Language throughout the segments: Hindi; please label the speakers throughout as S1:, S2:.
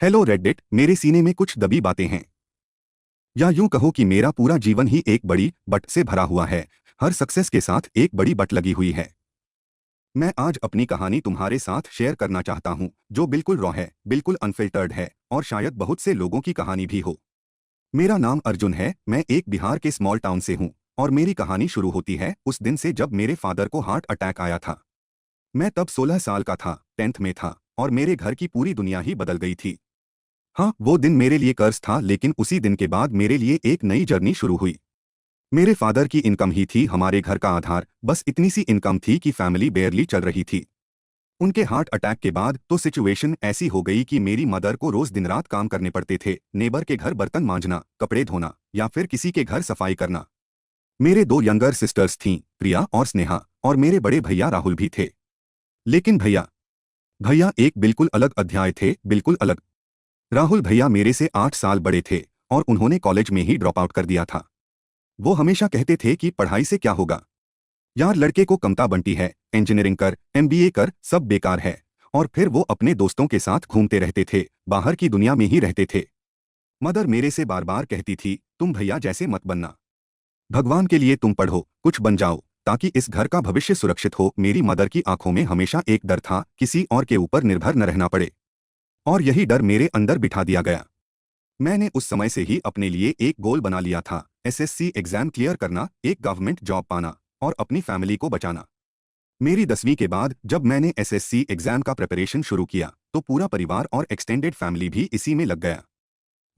S1: हेलो रेडिट, मेरे सीने में कुछ दबी बातें हैं। या यूं कहो कि मेरा पूरा जीवन ही एक बड़ी बट से भरा हुआ है। हर सक्सेस के साथ एक बड़ी बट लगी हुई है। मैं आज अपनी कहानी तुम्हारे साथ शेयर करना चाहता हूं, जो बिल्कुल रॉ है, बिल्कुल अनफिल्टर्ड है और शायद बहुत से लोगों की कहानी भी हो। मेरा नाम अर्जुन है, मैं एक बिहार के स्मॉल टाउन से हूं और मेरी कहानी शुरू होती है उस दिन से जब मेरे फादर को हार्ट अटैक आया था। मैं तब 16 साल का था, 10th में था और मेरे घर की पूरी दुनिया ही बदल गई थी। हाँ, वो दिन मेरे लिए कर्ज था, लेकिन उसी दिन के बाद मेरे लिए एक नई जर्नी शुरू हुई। मेरे फादर की इनकम ही थी हमारे घर का आधार, बस इतनी सी इनकम थी कि फैमिली बेयरली चल रही थी। उनके हार्ट अटैक के बाद तो सिचुएशन ऐसी हो गई कि मेरी मदर को रोज दिन रात काम करने पड़ते थे, नेबर के घर बर्तन मांजना, कपड़े धोना या फिर किसी के घर सफाई करना। मेरे दो यंगर सिस्टर्स थीं, प्रिया और स्नेहा, और मेरे बड़े भैया राहुल भी थे। लेकिन भैया भैया एक बिल्कुल अलग अध्याय थे, बिल्कुल अलग। राहुल भैया मेरे से 8 साल बड़े थे और उन्होंने कॉलेज में ही ड्रॉप आउट कर दिया था। वो हमेशा कहते थे कि पढ़ाई से क्या होगा यार, लड़के को कमता बनती है, इंजीनियरिंग कर, एमबीए कर, सब बेकार है। और फिर वो अपने दोस्तों के साथ घूमते रहते थे, बाहर की दुनिया में ही रहते थे। मदर मेरे से बार बार कहती थी, तुम भैया जैसे मत बनना, भगवान के लिए तुम पढ़ो, कुछ बन जाओ ताकि इस घर का भविष्य सुरक्षित हो। मेरी मदर की आंखों में हमेशा एक डर था, किसी और के ऊपर निर्भर न रहना पड़े। और यही डर मेरे अंदर बिठा दिया गया। मैंने उस समय से ही अपने लिए एक गोल बना लिया था, एसएससी एग्जाम क्लियर करना, एक गवर्नमेंट जॉब पाना और अपनी फैमिली को बचाना। मेरी 10वीं के बाद जब मैंने एसएससी एग्जाम का प्रिपरेशन शुरू किया तो पूरा परिवार और एक्सटेंडेड फैमिली भी इसी में लग गया।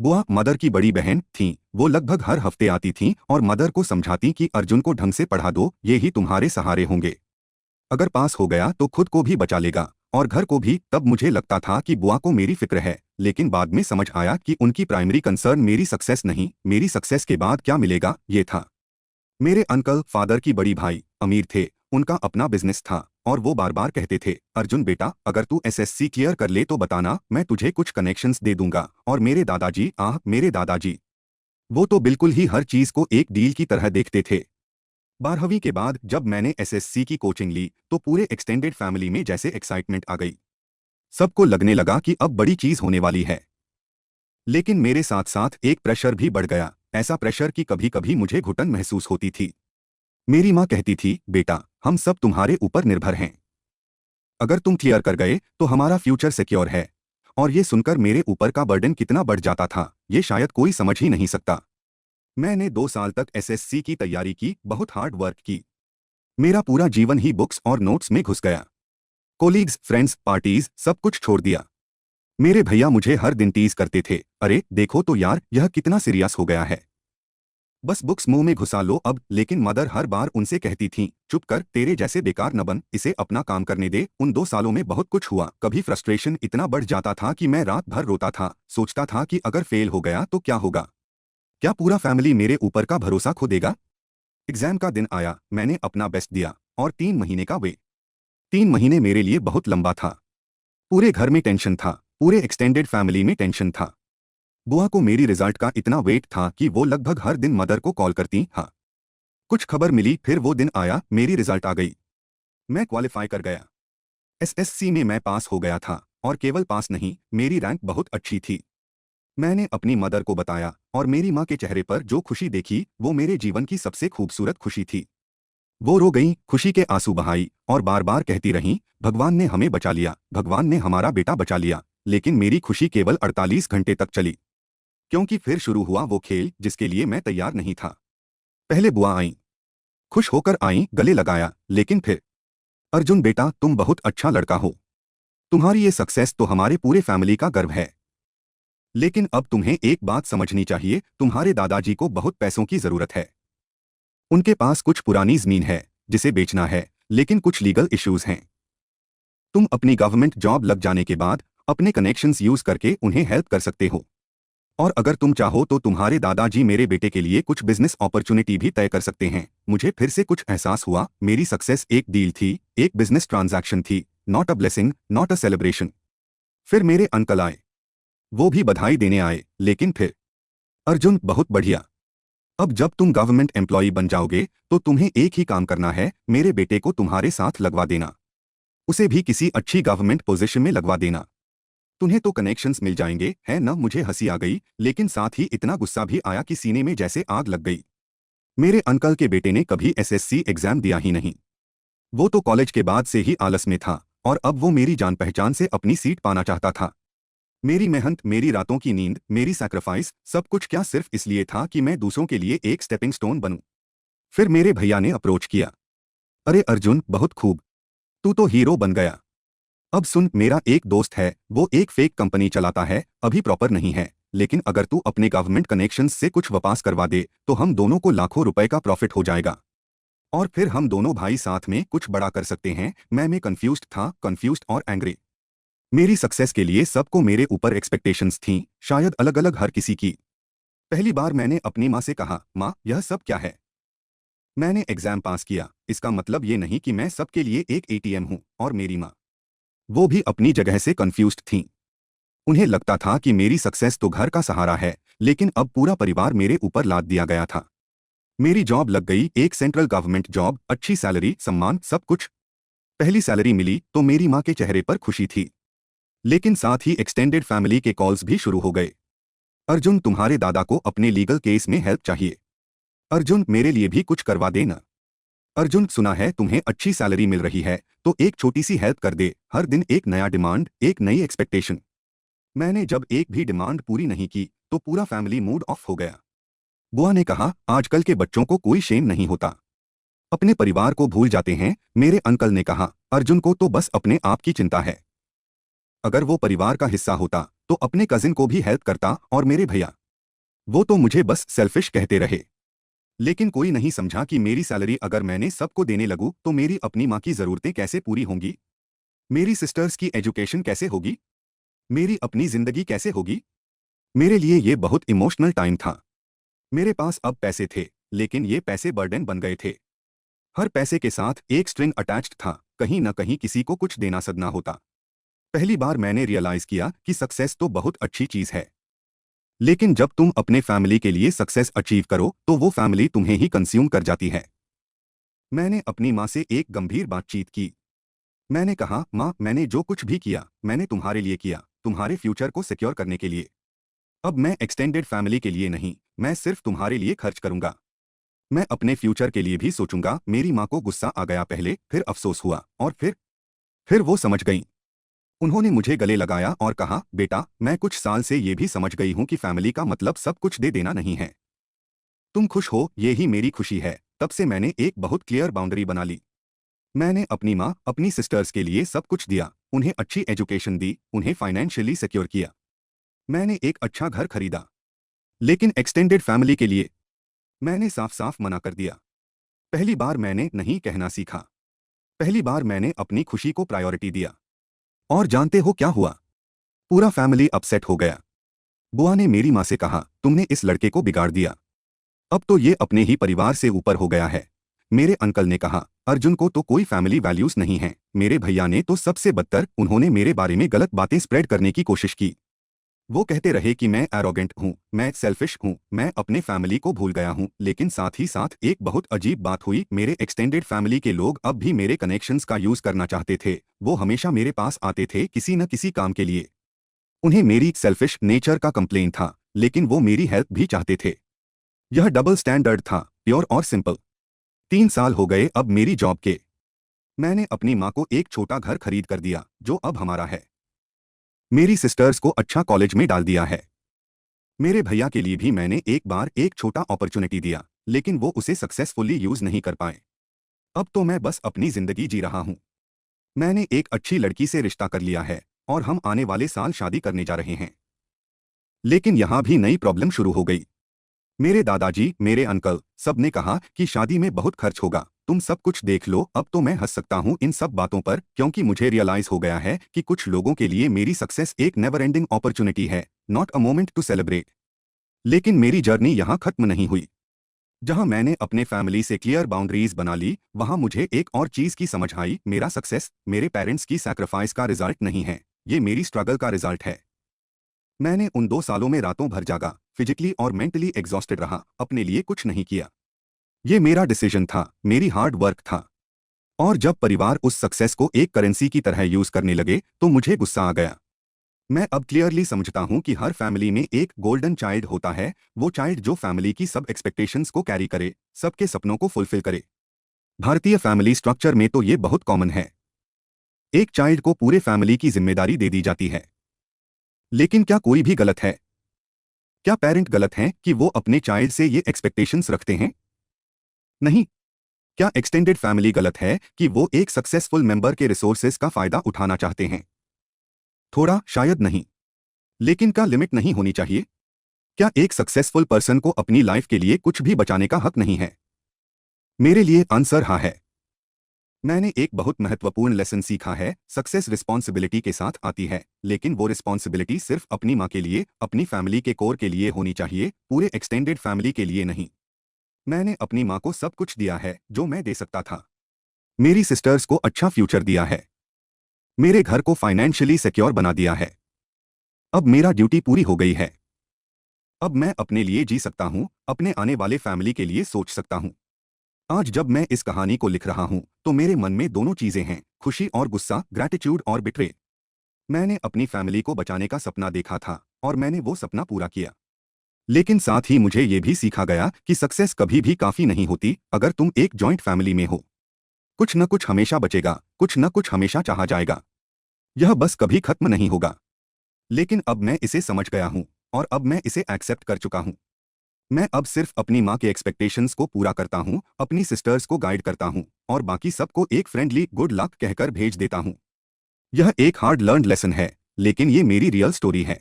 S1: बुआ मदर की बड़ी बहन थीं, वो लगभग हर हफ्ते आती थीं और मदर को समझाती कि अर्जुन को ढंग से पढ़ा दो, ये ही तुम्हारे सहारे होंगे। अगर पास हो गया तो खुद को भी बचा लेगा और घर को भी। तब मुझे लगता था कि बुआ को मेरी फिक्र है, लेकिन बाद में समझ आया कि उनकी प्राइमरी कंसर्न मेरी सक्सेस नहीं, मेरी सक्सेस के बाद क्या मिलेगा ये था। मेरे अंकल फादर की बड़ी भाई अमीर थे, उनका अपना बिजनेस था और वो बार बार कहते थे, अर्जुन बेटा अगर तू एसएससी क्लियर कर ले तो बताना, मैं तुझे कुछ कनेक्शंस दे दूंगा। और मेरे दादाजी, मेरे दादाजी, वो तो बिल्कुल ही हर चीज को एक डील की तरह देखते थे। 12वीं के बाद जब मैंने एसएससी की कोचिंग ली तो पूरे एक्सटेंडेड फैमिली में जैसे एक्साइटमेंट आ गई। सबको लगने लगा कि अब बड़ी चीज होने वाली है। लेकिन मेरे साथ साथ एक प्रेशर भी बढ़ गया, ऐसा प्रेशर कि कभी कभी मुझे घुटन महसूस होती थी। मेरी माँ कहती थी, बेटा हम सब तुम्हारे ऊपर निर्भर हैं, अगर तुम क्लियर कर गए तो हमारा फ्यूचर सिक्योर है। और ये सुनकर मेरे ऊपर का बर्डन कितना बढ़ जाता था, ये शायद कोई समझ ही नहीं सकता। मैंने 2 साल तक एसएससी की तैयारी की, बहुत हार्ड वर्क की। मेरा पूरा जीवन ही बुक्स और नोट्स में घुस गया। कोलीग्स, फ्रेंड्स, पार्टीज, सब कुछ छोड़ दिया। मेरे भैया मुझे हर दिन टीज करते थे, अरे देखो तो यार यह कितना सीरियस हो गया है, बस बुक्स मुंह में घुसा लो अब। लेकिन मदर हर बार उनसे कहती थी, चुप कर, तेरे जैसे बेकार न बन, इसे अपना काम करने दे। उन 2 सालों में बहुत कुछ हुआ। कभी फ्रस्ट्रेशन इतना बढ़ जाता था कि मैं रात भर रोता था, सोचता था कि अगर फेल हो गया तो क्या होगा, क्या पूरा फैमिली मेरे ऊपर का भरोसा खो देगा। एग्जाम का दिन आया, मैंने अपना बेस्ट दिया और 3 महीने का वे 3 महीने मेरे लिए बहुत लंबा था। पूरे घर में टेंशन था, पूरे एक्सटेंडेड फैमिली में टेंशन था। बुआ को मेरी रिजल्ट का इतना वेट था कि वो लगभग हर दिन मदर को कॉल करती। हाँ, कुछ खबर मिली, फिर वो दिन आया, मेरी रिजल्ट आ गई। मैं क्वालिफाई कर गया, एसएससी में मैं पास हो गया था और केवल पास नहीं, मेरी रैंक बहुत अच्छी थी। मैंने अपनी मदर को बताया और मेरी माँ के चेहरे पर जो खुशी देखी वो मेरे जीवन की सबसे खूबसूरत खुशी थी। वो रो गई, खुशी के आंसू बहाई और बार बार कहती रहीं, भगवान ने हमें बचा लिया, भगवान ने हमारा बेटा बचा लिया। लेकिन मेरी खुशी केवल 48 घंटे तक चली, क्योंकि फिर शुरू हुआ वो खेल जिसके लिए मैं तैयार नहीं था। पहले बुआ आईं, खुश होकर आईं, गले लगाया, लेकिन फिर, अर्जुन बेटा तुम बहुत अच्छा लड़का हो, तुम्हारी ये सक्सेस तो हमारे पूरे फैमिली का गर्व है। लेकिन अब तुम्हें एक बात समझनी चाहिए, तुम्हारे दादाजी को बहुत पैसों की जरूरत है। उनके पास कुछ पुरानी जमीन है जिसे बेचना है, लेकिन कुछ लीगल इश्यूज हैं। तुम अपनी गवर्नमेंट जॉब लग जाने के बाद अपने कनेक्शंस यूज करके उन्हें हेल्प कर सकते हो। और अगर तुम चाहो तो तुम्हारे दादाजी मेरे बेटे के लिए कुछ बिजनेस अपॉर्चुनिटी भी तय कर सकते हैं। मुझे फिर से कुछ एहसास हुआ, मेरी सक्सेस एक डील थी, एक बिजनेस ट्रांजैक्शन थी, not a blessing, not a celebration. फिर मेरे अंकल आए, वो भी बधाई देने आए, लेकिन फिर, अर्जुन बहुत बढ़िया, अब जब तुम गवर्नमेंट एम्प्लॉई बन जाओगे तो तुम्हें एक ही काम करना है, मेरे बेटे को तुम्हारे साथ लगवा देना, उसे भी किसी अच्छी गवर्नमेंट पोजीशन में लगवा देना। तुम्हें तो कनेक्शंस मिल जाएंगे है न। मुझे हंसी आ गई, लेकिन साथ ही इतना गुस्सा भी आया कि सीने में जैसे आग लग गई। मेरे अंकल के बेटे ने कभी एसएससी एग्जाम दिया ही नहीं। वो तो कॉलेज के बाद से ही आलस में था, और अब वो मेरी जान पहचान से अपनी सीट पाना चाहता था। मेरी मेहनत, मेरी रातों की नींद, मेरी सैक्रिफाइस, सब कुछ क्या सिर्फ इसलिए था कि मैं दूसरों के लिए एक स्टेपिंग स्टोन बनूं। फिर मेरे भैया ने अप्रोच किया। अरे अर्जुन, बहुत खूब, तू तो हीरो बन गया। अब सुन, मेरा एक दोस्त है, वो एक फेक कंपनी चलाता है, अभी प्रॉपर नहीं है, लेकिन अगर तू अपने गवर्नमेंट कनेक्शंस से कुछ वापस करवा दे तो हम दोनों को लाखों रुपए का प्रॉफिट हो जाएगा। और फिर हम दोनों भाई साथ में कुछ बड़ा कर सकते हैं। मैं कंफ्यूज्ड था, कंफ्यूज्ड और एंग्री। मेरी सक्सेस के लिए सबको मेरे ऊपर एक्सपेक्टेशंस थीं, शायद अलग अलग हर किसी की। पहली बार मैंने अपनी माँ से कहा, माँ यह सब क्या है। मैंने एग्जाम पास किया, इसका मतलब ये नहीं कि मैं सबके लिए एक एटीएम हूँ। और मेरी माँ, वो भी अपनी जगह से कंफ्यूज्ड थीं। उन्हें लगता था कि मेरी सक्सेस तो घर का सहारा है, लेकिन अब पूरा परिवार मेरे ऊपर लाद दिया गया था। मेरी जॉब लग गई, एक सेंट्रल गवर्नमेंट जॉब, अच्छी सैलरी, सम्मान, सब कुछ। पहली सैलरी मिली तो मेरी माँ के चेहरे पर खुशी थी, लेकिन साथ ही एक्सटेंडेड फैमिली के कॉल्स भी शुरू हो गए। अर्जुन, तुम्हारे दादा को अपने लीगल केस में हेल्प चाहिए। अर्जुन, मेरे लिए भी कुछ करवा देना। अर्जुन, सुना है तुम्हें अच्छी सैलरी मिल रही है, तो एक छोटी सी हेल्प कर दे। हर दिन एक नया डिमांड, एक नई एक्सपेक्टेशन। मैंने जब एक भी डिमांड पूरी नहीं की तो पूरा फैमिली मूड ऑफ हो गया। बुआ ने कहा, आजकल के बच्चों को कोई शेम नहीं होता, अपने परिवार को भूल जाते हैं। मेरे अंकल ने कहा, अर्जुन को तो बस अपने आप की चिंता है। अगर वो परिवार का हिस्सा होता तो अपने कजिन को भी हेल्प करता। और मेरे भैया, वो तो मुझे बस सेल्फिश कहते रहे। लेकिन कोई नहीं समझा कि मेरी सैलरी अगर मैंने सबको देने लगूं तो मेरी अपनी माँ की जरूरतें कैसे पूरी होंगी, मेरी सिस्टर्स की एजुकेशन कैसे होगी, मेरी अपनी जिंदगी कैसे होगी। मेरे लिए ये बहुत इमोशनल टाइम था। मेरे पास अब पैसे थे, लेकिन ये पैसे बर्डन बन गए थे। हर पैसे के साथ एक स्ट्रिंग अटैच्ड था, कहीं न कहीं किसी को कुछ देना सदना होता। पहली बार मैंने रियलाइज किया कि सक्सेस तो बहुत अच्छी चीज है, लेकिन जब तुम अपने फैमिली के लिए सक्सेस अचीव करो तो वो फैमिली तुम्हें ही कंज्यूम कर जाती है। मैंने अपनी माँ से एक गंभीर बातचीत की। मैंने कहा, माँ, मैंने जो कुछ भी किया मैंने तुम्हारे लिए किया, तुम्हारे फ्यूचर को सिक्योर करने के लिए। अब मैं एक्सटेंडेड फैमिली के लिए नहीं, मैं सिर्फ तुम्हारे लिए खर्च करूंगा। मैं अपने फ्यूचर के लिए भी सोचूंगा। मेरी माँ को गुस्सा आ गया पहले, फिर अफसोस हुआ, और फिर वो समझ गईं। उन्होंने मुझे गले लगाया और कहा, बेटा, मैं कुछ साल से ये भी समझ गई हूं कि फैमिली का मतलब सब कुछ दे देना नहीं है। तुम खुश हो, ये ही मेरी खुशी है। तब से मैंने एक बहुत क्लियर बाउंड्री बना ली। मैंने अपनी माँ, अपनी सिस्टर्स के लिए सब कुछ दिया, उन्हें अच्छी एजुकेशन दी, उन्हें फाइनेंशियली सिक्योर किया। मैंने एक अच्छा घर खरीदा, लेकिन एक्सटेंडेड फैमिली के लिए मैंने साफ साफ मना कर दिया। पहली बार मैंने नहीं कहना सीखा। पहली बार मैंने अपनी खुशी को प्रायोरिटी दिया। और जानते हो क्या हुआ? पूरा फैमिली अपसेट हो गया। बुआ ने मेरी माँ से कहा, तुमने इस लड़के को बिगाड़ दिया, अब तो ये अपने ही परिवार से ऊपर हो गया है। मेरे अंकल ने कहा, अर्जुन को तो कोई फैमिली वैल्यूज नहीं है। मेरे भैया ने तो सबसे बदतर, उन्होंने मेरे बारे में गलत बातें स्प्रेड करने की कोशिश की। वो कहते रहे कि मैं एरोगेंट हूँ, मैं सेल्फिश हूँ, मैं अपने फैमिली को भूल गया हूँ। लेकिन साथ ही साथ एक बहुत अजीब बात हुई, मेरे एक्सटेंडेड फैमिली के लोग अब भी मेरे कनेक्शंस का यूज करना चाहते थे। वो हमेशा मेरे पास आते थे किसी न किसी काम के लिए। उन्हें मेरी सेल्फिश नेचर का कंप्लेन था, लेकिन वो मेरी हेल्प भी चाहते थे। यह डबल स्टैंडर्ड था, प्योर और सिंपल। 3 साल हो गए अब मेरी जॉब के। मैंने अपनी माँ को एक छोटा घर खरीद कर दिया, जो अब हमारा है। मेरी सिस्टर्स को अच्छा कॉलेज में डाल दिया है। मेरे भैया के लिए भी मैंने एक बार एक छोटा अपॉर्चुनिटी दिया, लेकिन वो उसे सक्सेसफुली यूज नहीं कर पाए। अब तो मैं बस अपनी जिंदगी जी रहा हूँ। मैंने एक अच्छी लड़की से रिश्ता कर लिया है, और हम आने वाले साल शादी करने जा रहे हैं। लेकिन यहाँ भी नई प्रॉब्लम शुरू हो गई। मेरे दादाजी, मेरे अंकल, सब ने कहा कि शादी में बहुत खर्च होगा, तुम सब कुछ देख लो। अब तो मैं हंस सकता हूँ इन सब बातों पर, क्योंकि मुझे रियलाइज हो गया है कि कुछ लोगों के लिए मेरी सक्सेस एक नेवर एंडिंग अपॉर्चुनिटी है, not a moment to celebrate. लेकिन मेरी जर्नी यहाँ खत्म नहीं हुई। जहाँ मैंने अपने फैमिली से क्लियर बाउंड्रीज बना ली, वहाँ मुझे एक और चीज की समझ आई, मेरा सक्सेस मेरे पेरेंट्स की सैक्रिफाइस का रिजल्ट नहीं है, ये मेरी स्ट्रगल का रिजल्ट है। मैंने उन 2 सालों में रातों भर जागा, फिजिकली और मेंटली एग्जॉस्टेड रहा, अपने लिए कुछ नहीं किया। ये मेरा डिसीजन था, मेरी हार्ड वर्क था। और जब परिवार उस सक्सेस को एक करेंसी की तरह यूज करने लगे तो मुझे गुस्सा आ गया। मैं अब क्लियरली समझता हूं कि हर फैमिली में एक गोल्डन चाइल्ड होता है, वो चाइल्ड जो फैमिली की सब एक्सपेक्टेशंस को कैरी करे, सबके सपनों को फुलफिल करे। भारतीय फैमिली स्ट्रक्चर में तो ये बहुत कॉमन है। एक चाइल्ड को पूरे फैमिली की जिम्मेदारी दे दी जाती है। लेकिन क्या कोई भी गलत है? क्या पेरेंट गलत हैं कि वो अपने चाइल्ड से ये एक्सपेक्टेशंस रखते हैं? नहीं। क्या एक्सटेंडेड फैमिली गलत है कि वो एक सक्सेसफुल मेंबर के रिसोर्सेज का फायदा उठाना चाहते हैं? थोड़ा शायद नहीं। लेकिन क्या लिमिट नहीं होनी चाहिए? क्या एक सक्सेसफुल पर्सन को अपनी लाइफ के लिए कुछ भी बचाने का हक नहीं है? मेरे लिए आंसर हाँ है। मैंने एक बहुत महत्वपूर्ण लेसन सीखा है, सक्सेस रिस्पॉन्सिबिलिटी के साथ आती है, लेकिन वो रिस्पॉन्सिबिलिटी सिर्फ अपनी माँ के लिए, अपनी फैमिली के कोर के लिए होनी चाहिए, पूरे एक्सटेंडेड फैमिली के लिए नहीं। मैंने अपनी माँ को सब कुछ दिया है जो मैं दे सकता था। मेरी सिस्टर्स को अच्छा फ्यूचर दिया है। मेरे घर को फाइनेंशियली सिक्योर बना दिया है। अब मेरा ड्यूटी पूरी हो गई है। अब मैं अपने लिए जी सकता हूँ, अपने आने वाले फैमिली के लिए सोच सकता हूँ। आज जब मैं इस कहानी को लिख रहा हूँ तो मेरे मन में दोनों चीजें हैं, खुशी और गुस्सा, ग्रैटिट्यूड और बिट्रे। मैंने अपनी फैमिली को बचाने का सपना देखा था और मैंने वो सपना पूरा किया। लेकिन साथ ही मुझे ये भी सीखा गया कि सक्सेस कभी भी काफी नहीं होती अगर तुम एक जॉइंट फैमिली में हो। कुछ न कुछ हमेशा बचेगा, कुछ न कुछ हमेशा चाहा जाएगा। यह बस कभी खत्म नहीं होगा। लेकिन अब मैं इसे समझ गया हूँ और अब मैं इसे एक्सेप्ट कर चुका हूँ। मैं अब सिर्फ अपनी माँ के एक्सपेक्टेशंस को पूरा करता हूँ, अपनी सिस्टर्स को गाइड करता हूँ और बाकी सबको एक फ्रेंडली गुड लक कहकर भेज देता हूँ। यह एक हार्ड लर्नड लेसन है, लेकिन ये मेरी रियल स्टोरी है।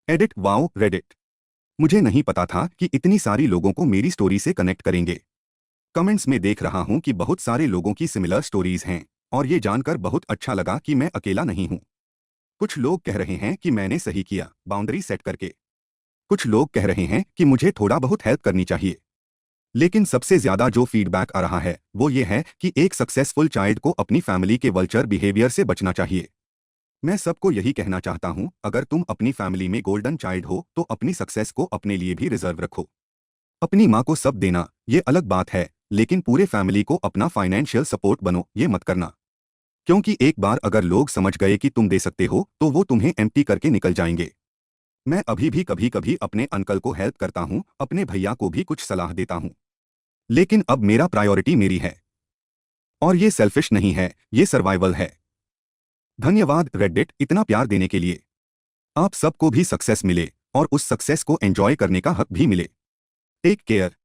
S1: Edit wow Reddit. मुझे नहीं पता था कि इतनी सारी लोगों को मेरी स्टोरी से कनेक्ट करेंगे। कमेंट्स में देख रहा हूँ कि बहुत सारे लोगों की सिमिलर स्टोरीज हैं और ये जानकर बहुत अच्छा लगा कि मैं अकेला नहीं हूँ। कुछ लोग कह रहे हैं कि मैंने सही किया बाउंड्री सेट करके। कुछ लोग कह रहे हैं कि मुझे थोड़ा बहुत हेल्प करनी चाहिए। लेकिन सबसे ज्यादा जो फीडबैक आ रहा है वो ये है कि एक सक्सेसफुल चाइल्ड को अपनी फैमिली के वल्चर बिहेवियर से बचना चाहिए। मैं सबको यही कहना चाहता हूँ, अगर तुम अपनी फैमिली में गोल्डन चाइल्ड हो तो अपनी सक्सेस को अपने लिए भी रिजर्व रखो। अपनी माँ को सब देना ये अलग बात है, लेकिन पूरे फैमिली को अपना फाइनेंशियल सपोर्ट बनो ये मत करना। क्योंकि एक बार अगर लोग समझ गए कि तुम दे सकते हो तो वो तुम्हें एम्प्टी करके निकल जाएंगे। मैं अभी भी कभी कभी अपने अंकल को हेल्प करता हूँ, अपने भैया को भी कुछ सलाह देता हूँ। लेकिन अब मेरा प्रायोरिटी मेरी है। और ये सेल्फिश नहीं है, ये सर्वाइवल है। धन्यवाद रेडिट इतना प्यार देने के लिए। आप सबको भी सक्सेस मिले और उस सक्सेस को एंजॉय करने का हक भी मिले। Take care.